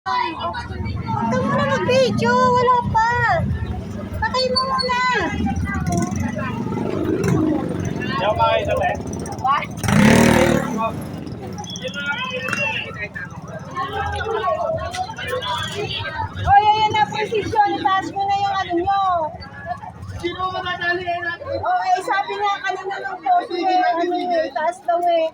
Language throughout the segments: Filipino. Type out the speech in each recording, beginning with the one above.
Huwag ka muna mag-video, wala pa. Patay mo muna. What? Oy, ayan na posisyon. Itaas mo na yung ano nyo. Sino mo madali natin? Oh, eh, sabi nga kanina ng post eh, ano eh, itaas daw eh.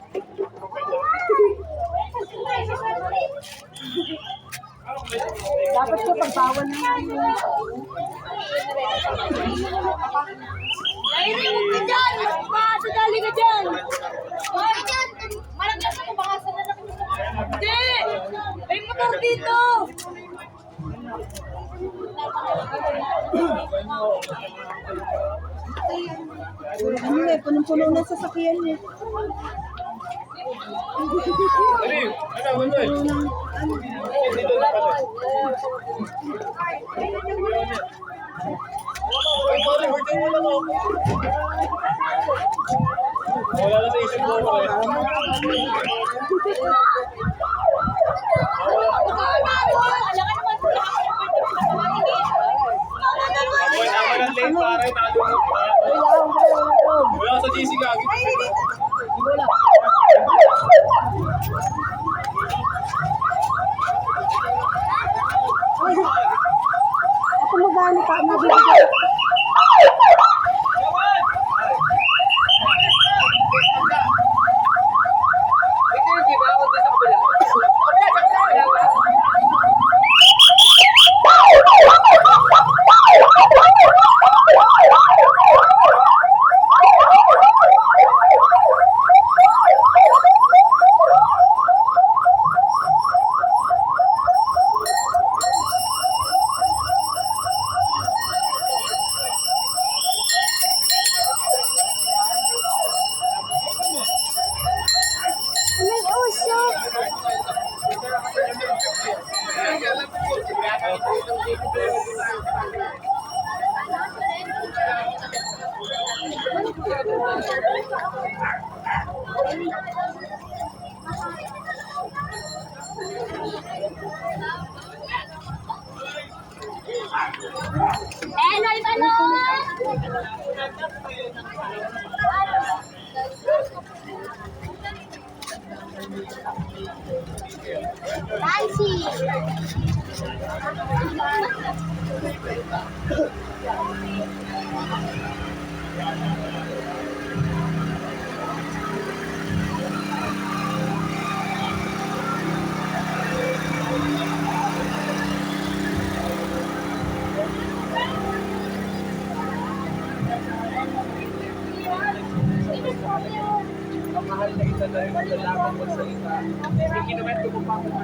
Dapat ko pagbawal na yan. Ay, huwag ka dyan! Masadali ka dyan! Hoy! Malagyan ako, baka sana na kung hindi! May motor dito! Ano eh, punong-puno na sasakyan niya. Wala na sa isip mo ko eh. Wala sa GC gagi. Ako magano pa, nabibigay. Eloy, balon! Nancy! Mahal na isa na rin ang lamang magsalita. Ikinuwento mo pa ako na.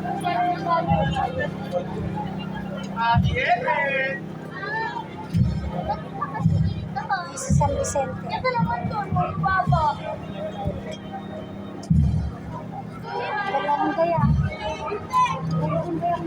Sa San Vicente. Ito naman doon, mga papa. Dalawang gaya. Dalawang gaya.